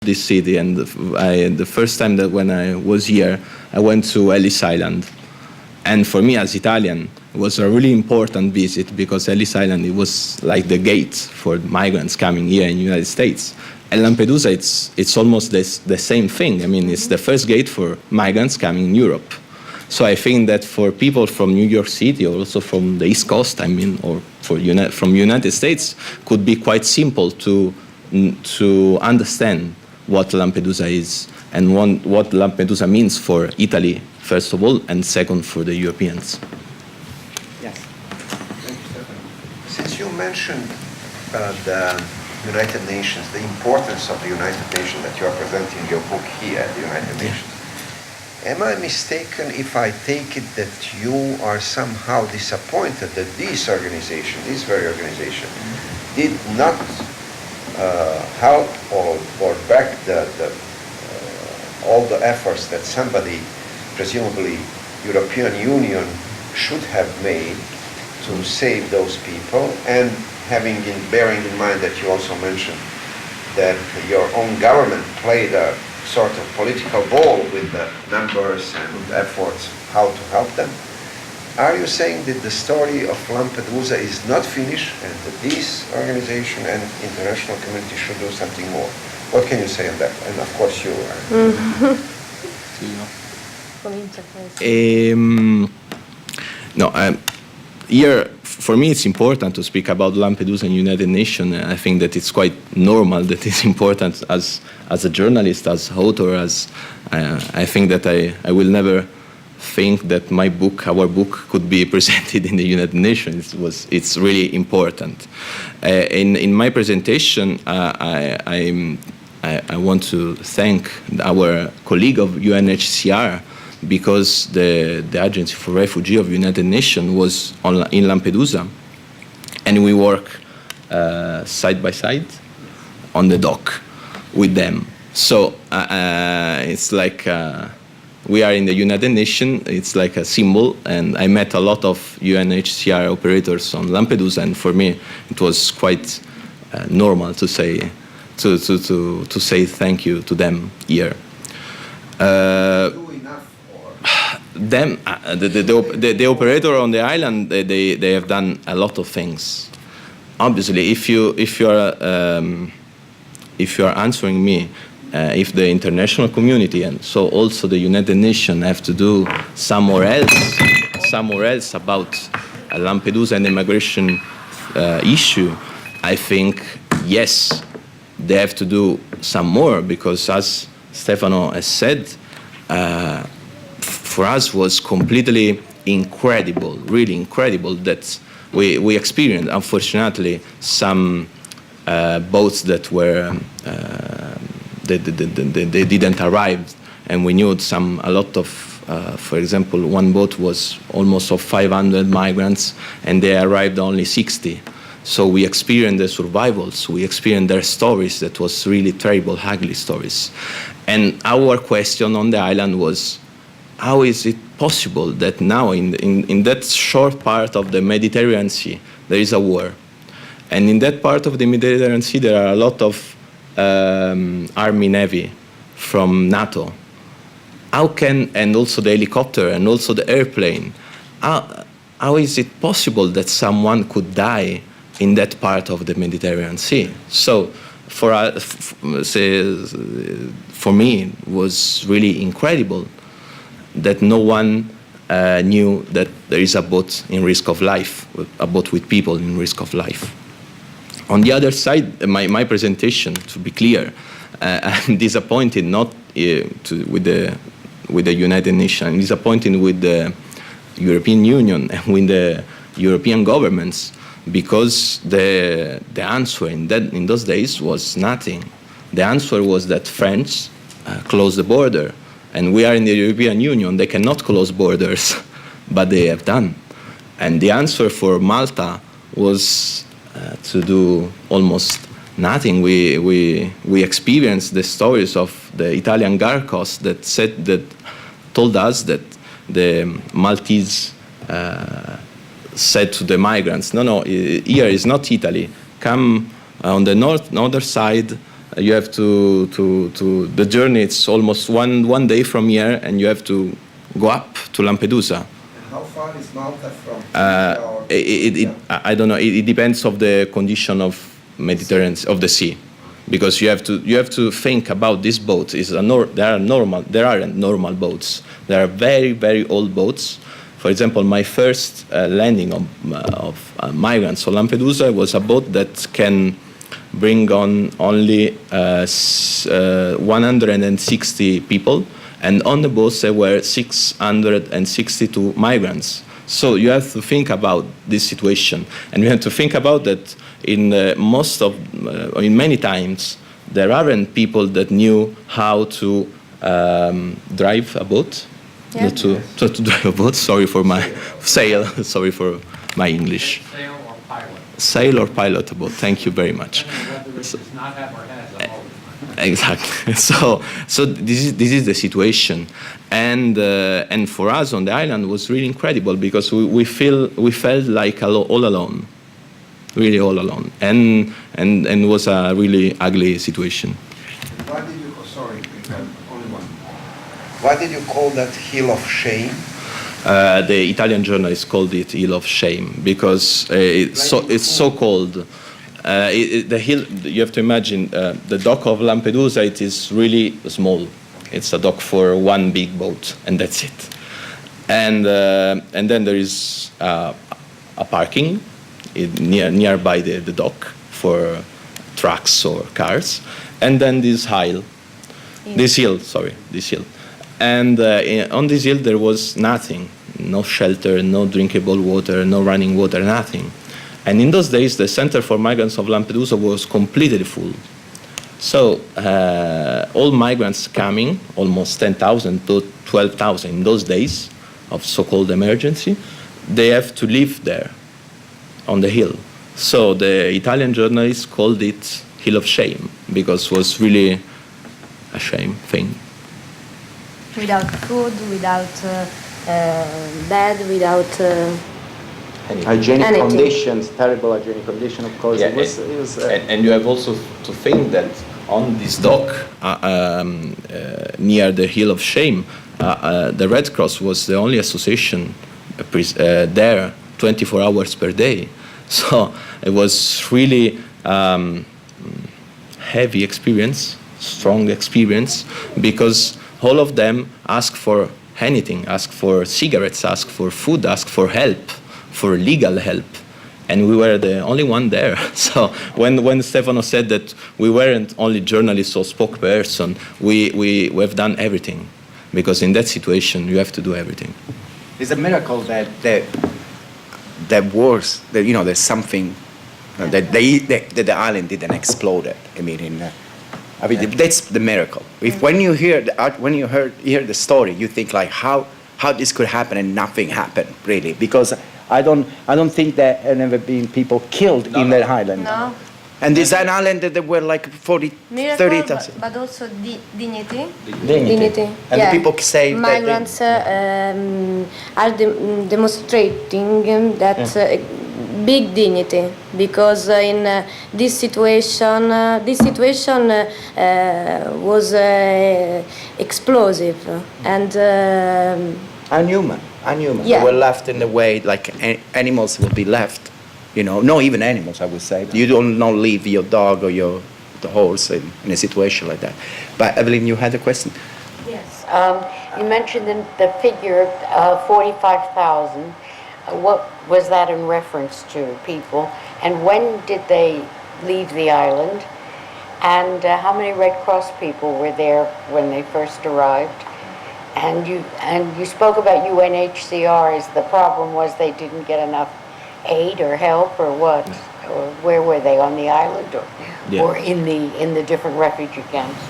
this city, and the first time that when I was here, I went to Ellis Island. And for me as Italian, it was a really important visit because Ellis Island, it was like the gate for migrants coming here in the United States. And Lampedusa, it's almost the same thing. I mean, it's the first gate for migrants coming in Europe. So I think that for people from New York City or also from the East Coast, I mean, or from United States, could be quite simple to understand what Lampedusa is and what Lampedusa means for Italy, first of all, and second for the Europeans. Yes. Thank you, Stefano. Since you mentioned the United Nations, the importance of the United Nations that you are presenting in your book here at the United Nations, am I mistaken if I take it that you are somehow disappointed that this very organization, did not help or back all the efforts that somebody, presumably European Union, should have made to save those people, and bearing in mind that you also mentioned that your own government played a sort of political ball with the numbers and efforts how to help them. Are you saying that the story of Lampedusa is not finished and that this organization and international community should do something more? What can you say on that? And of course you are. Here, for me, it's important to speak about Lampedusa and United Nations. I think that it's quite normal that it's important as a journalist, as author, I think that I will never think that our book could be presented in the United Nations. It's really important. In my presentation, I want to thank our colleague of UNHCR, because the Agency for Refugees of the United Nations was in Lampedusa, and we work side by side on the dock with them. So it's like we are in the United Nations, it's like a symbol, and I met a lot of UNHCR operators on Lampedusa, and for me it was quite normal to say thank you to them here. The operator on the island, they have done a lot of things. Obviously, if you are answering me, if the international community and so also the United Nations have to do somewhere else about Lampedusa and immigration issue, I think yes, they have to do some more, because as Stefano has said, for us was completely incredible, really incredible, that we experienced, unfortunately, some boats that were they didn't arrive, and we knew a lot of, for example, one boat was almost of 500 migrants, and they arrived only 60. So we experienced the survivals, we experienced their stories that was really terrible, ugly stories. And our question on the island was, how is it possible that now in that short part of the Mediterranean Sea, there is a war? And in that part of the Mediterranean Sea, there are a lot of Army, Navy from NATO. And also the helicopter and also the airplane. How is it possible that someone could die in that part of the Mediterranean Sea? So for me, it was really incredible that no one knew that there is a boat in risk of life, a boat with people in risk of life. On the other side, my presentation, to be clear, I'm disappointed not with the United Nations, I'm disappointed with the European Union and with the European governments, because the answer in those days was nothing. The answer was that France closed the border, and we are in the European Union. They cannot close borders, but they have done. And the answer for Malta was to do almost nothing. We experienced the stories of the Italian Guard Corps that told us that the Maltese said to the migrants, no, here is not Italy. Come on the northern side, You have to the journey. It's almost one day from here, and you have to go up to Lampedusa. And how far is Malta from? I don't know. It depends of the condition of Mediterranean of the sea, because you have to think about this boat. There aren't normal boats. There are very, very old boats. For example, my first landing of migrants on Lampedusa was a boat that can bring on only 160 people, and on the boat there were 662 migrants. So you have to think about this situation, and you have to think about that in many times there aren't people that knew how to drive a boat. Yeah. To drive a boat. Sorry for my sail. Sorry for my English. Sail or pilot. Sail or pilot a boat. Thank you very much. Whether it does not have or has a motor. Exactly. So this is the situation, and for us on the island was really incredible, because we felt like all alone, really all alone, and was a really ugly situation. Why did you? Sorry, only one. Why did you call that hill of shame? The Italian journalist called it Hill of Shame because it's so cold. The hill, you have to imagine, the dock of Lampedusa, it is really small. It's a dock for one big boat, and that's it. And then there is a parking nearby the dock for trucks or cars, and then this hill. And on this hill there was nothing, no shelter, no drinkable water, no running water, nothing. And in those days, the Center for Migrants of Lampedusa was completely full. So all migrants coming, almost 10,000 to 12,000 in those days of so-called emergency, they have to live there on the hill. So the Italian journalists called it Hill of Shame, because it was really a shame thing. Without food, without bed, without hygienic anything. Conditions, terrible hygienic condition, of course. Yeah, It was and you have also to think that on this dock near the Hill of Shame, the Red Cross was the only association there 24 hours per day. So it was really heavy experience, strong experience, because all of them ask for anything, ask for cigarettes, ask for food, ask for help, for legal help. And we were the only one there. So when Stefano said that we weren't only journalists or spokesperson, we have done everything. Because in that situation, you have to do everything. It's a miracle that wars, that, you know, there's something, that the island didn't explode. I mean, that's the miracle. If when you hear hear the story, you think like how this could happen and nothing happened really, because I don't think that there never been people killed in that island. No. And this an island that there were like 30,000. But also dignity. Dignity. And yeah. the people say migrants are demonstrating that big dignity, because in this situation was explosive and unhuman. Yeah. They were left in the way like animals will be left. You know, not even animals, I would say. You don't leave your dog or the horse in a situation like that. But Evelyn, you had a question? Yes. You mentioned the figure of 45,000. What was that in reference to people? And when did they leave the island? And how many Red Cross people were there when they first arrived? And you spoke about UNHCR. Is the problem was they didn't get enough aid or help, or what? Or where were they, on the island, or in the different refugee camps?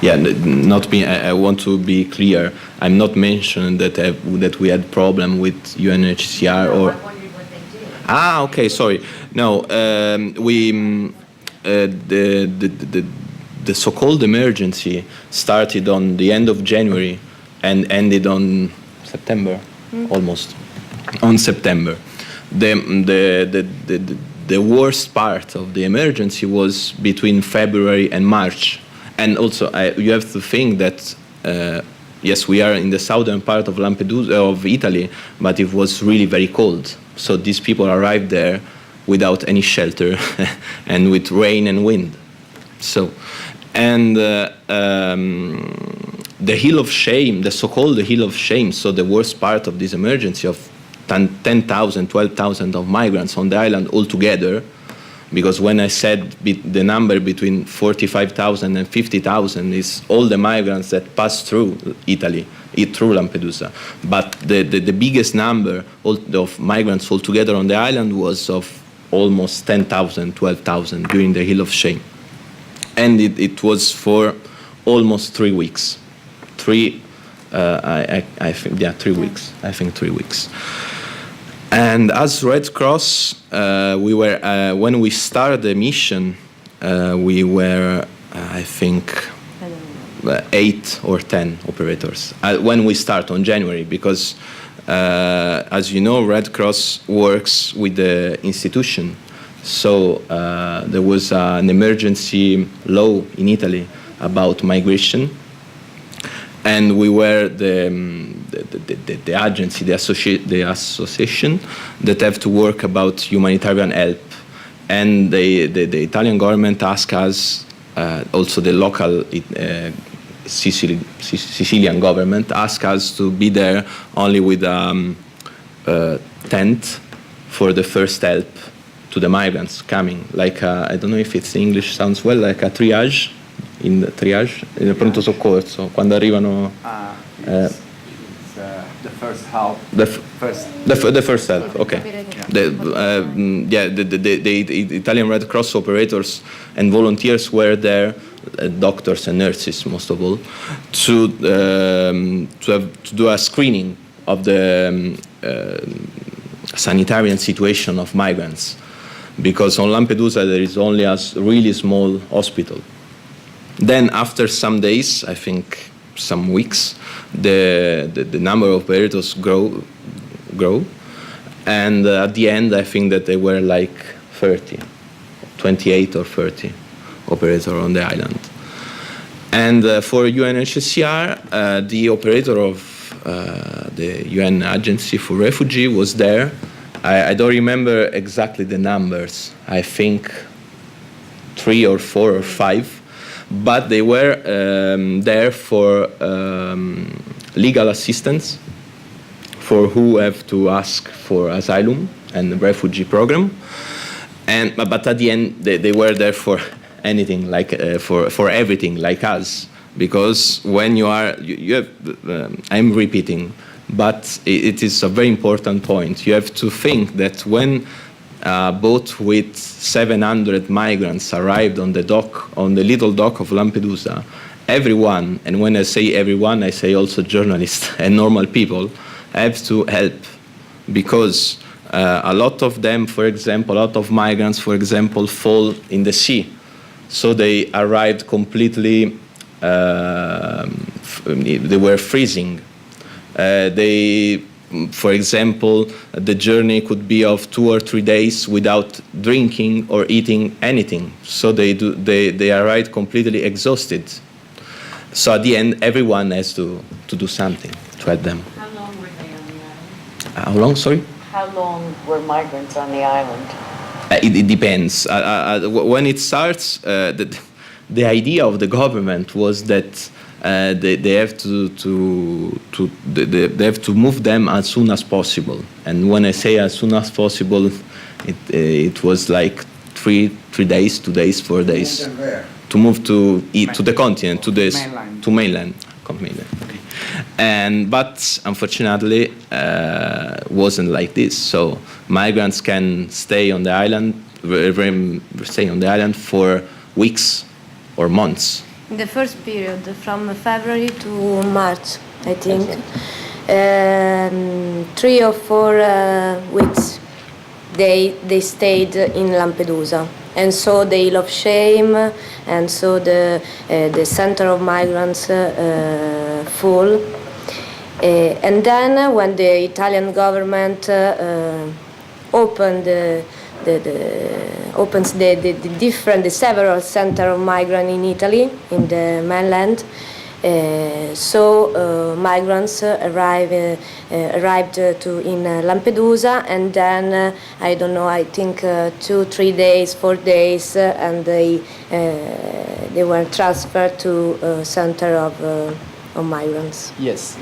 Yeah, not me. I want to be clear. I'm not mentioning that we had problem with UNHCR or. I wondered what they did. Ah, okay. Sorry. No, the so-called emergency started on the end of January and ended on September, almost on September. The the worst part of the emergency was between February and March. And also, you have to think that, yes, we are in the southern part of Lampedusa, of Italy, but it was really very cold. So these people arrived there without any shelter and with rain and wind. So, and the Hill of Shame, the so-called Hill of Shame, so the worst part of this emergency of 10,000, 12,000 of migrants on the island altogether, because when I said the number between 45,000 and 50,000 is all the migrants that pass through Italy, through Lampedusa. But the biggest number of migrants altogether on the island was of almost 10,000, 12,000 during the Hill of Shame. And it was for almost 3 weeks. I think 3 weeks. I think 3 weeks. And as Red Cross, we were when we started the mission, we were I think 8 or 10 operators when we start on January, because as you know, Red Cross works with the institution. So there was an emergency law in Italy about migration, and we were the agency, the association that have to work about humanitarian help. And the Italian government asked us, also the local Sicilian government asked us to be there only with a tent for the first help to the migrants coming. Like I don't know if it's English sounds well, like a triage, in il pronto soccorso, quando arrivano. It's the first help. The first help, okay. The Italian Red Cross operators and volunteers were there, doctors and nurses most of all, to do a screening of the sanitarian situation of migrants, because on Lampedusa there is only a really small hospital. Then after some days, I think some weeks, the number of operators grow, and at the end I think that they were like 28 or 30 operators on the island. And for UNHCR, the operator of the UN Agency for Refugee was there. I don't remember exactly the numbers. I think 3 or 4 or 5. But they were there for legal assistance for who have to ask for asylum and refugee program. But at the end, they were there for anything, like for everything, like us. Because when you have, I'm repeating, but it is a very important point. You have to think that when a boat with 700 migrants arrived on the dock, on the little dock of Lampedusa, everyone, and when I say everyone, I say also journalists and normal people, have to help, because a lot of them, for example, a lot of migrants, for example, fall in the sea. So they arrived completely, they were freezing. For example, the journey could be of 2 or 3 days without drinking or eating anything. So they arrived completely exhausted. So at the end, everyone has to do something to help them. How long were they on the island? How long, sorry? How long were migrants on the island? It depends. When it starts, the idea of the government was that they have they have to move them as soon as possible. And when I say as soon as possible, it was like 3 days, 2 days, 4 days to move to the continent, to mainland. Okay. But unfortunately, wasn't like this. So migrants can stay on the island for weeks or months. In the first period, from February to March, I think, 3 or 4 weeks, they stayed in Lampedusa, and so the Hill of Shame, and so the center of migrants full. And then when the Italian government opened opens the several center of migrant in Italy, in the mainland. So migrants arrived in Lampedusa, and then I don't know, I think 2, 3 days, 4 days, and they were transferred to a center of migrants. Yes.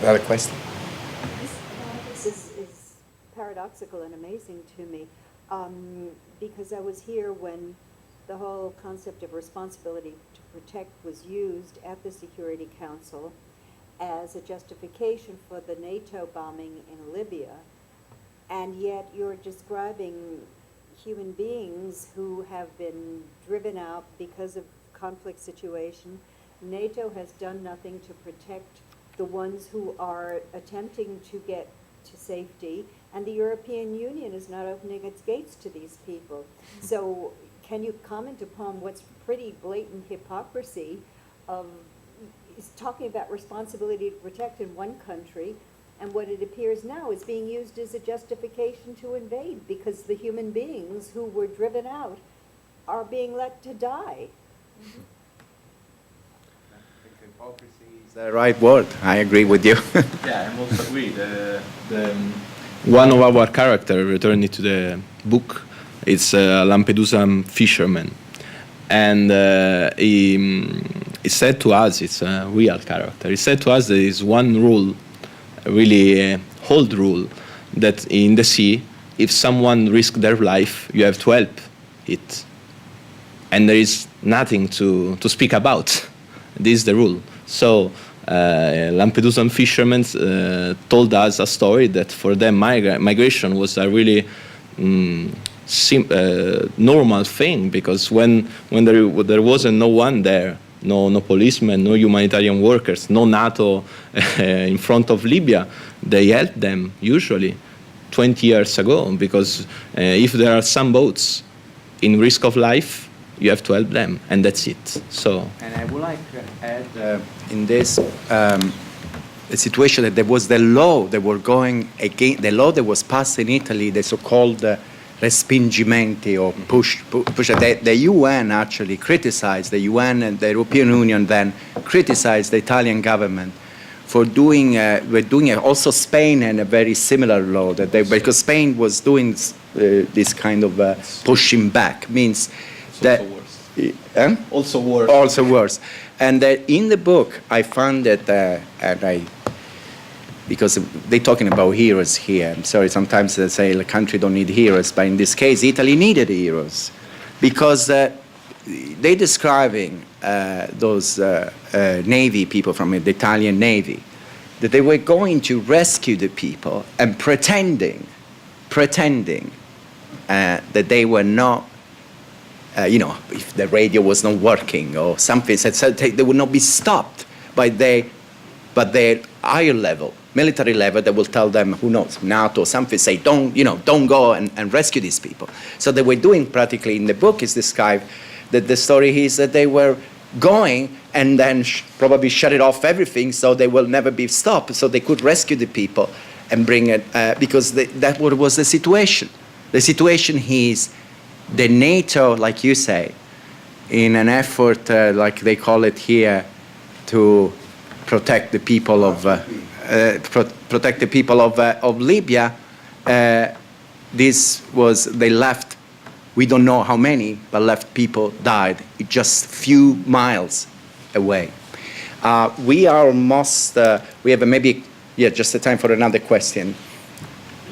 Another question. This is paradoxical and amazing to me, because I was here when the whole concept of responsibility to protect was used at the Security Council as a justification for the NATO bombing in Libya, and yet you're describing human beings who have been driven out because of conflict situation. NATO has done nothing to protect the ones who are attempting to get to safety, and the European Union is not opening its gates to these people. So can you comment upon what's pretty blatant hypocrisy of talking about responsibility to protect in one country, and what it appears now is being used as a justification to invade because the human beings who were driven out are being let to die? Hypocrisy is the right word. I agree with you. Yeah, I also agree. One of our characters, returning to the book, it's a Lampedusa fisherman. And he said to us, it's a real character, he said to us there is one rule, really old rule, that in the sea, if someone risks their life, you have to help it. And there is nothing to speak about. This is the rule. So Lampedusan fishermen told us a story that for them migration was a really normal thing, because when there wasn't no one there, no policemen, no humanitarian workers, no NATO in front of Libya, they helped them usually 20 years ago, because if there are some boats in risk of life, you have to help them, and that's it. So. And I would like to add in this a situation that there was the law that were going against the law that was passed in Italy, the so-called respingimenti or push. The UN actually criticized the UN, and the European Union then criticized the Italian government for doing. We're doing it. Also, Spain had a very similar law because Spain was doing this kind of pushing back, means that. Also worse. Also worse. And in the book, I found that, because they're talking about heroes here. I'm sorry, sometimes they say the country don't need heroes, but in this case, Italy needed heroes, because they're describing those Navy people from the Italian Navy, that they were going to rescue the people and pretending that they were not. If the radio was not working or something, so they would not be stopped by their higher level, military level, that will tell them, who knows, NATO or something, say, don't go and rescue these people. So they were doing practically, in the book is described, that the story is that they were going and then probably shut it off everything, so they will never be stopped, so they could rescue the people and bring it, because that was the situation. The situation is, the NATO, like you say, in an effort, like they call it here, to protect the people of Libya, they left. We don't know how many, but left people died just few miles away. We are almost. We have maybe just a time for another question.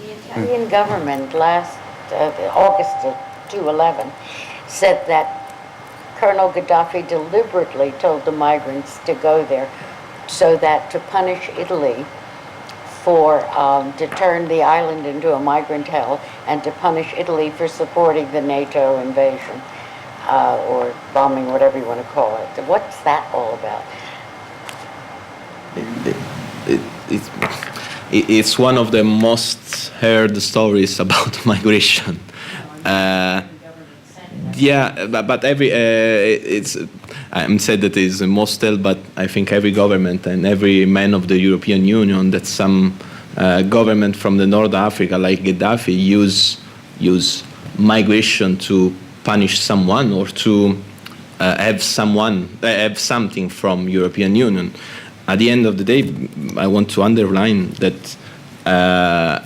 The Italian government last August 2011 said that Colonel Gaddafi deliberately told the migrants to go there so that to punish Italy for to turn the island into a migrant hell, and to punish Italy for supporting the NATO invasion or bombing, whatever you want to call it. What's that all about? It's one of the most heard stories about migration. But I'm said that is most tell, but I think every government and every man of the European Union, that some government from the North Africa, like Gaddafi, use migration to punish someone or to have something from European Union. At the end of the day, I want to underline that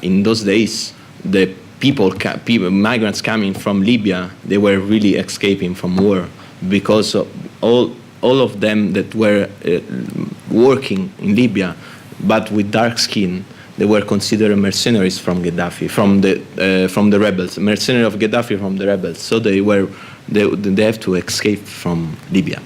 in those days, the migrants coming from Libya, they were really escaping from war, because of all of them that were working in Libya, but with dark skin, they were considered mercenaries from Gaddafi, from the rebels, mercenary of Gaddafi from the rebels. So they have to escape from Libya.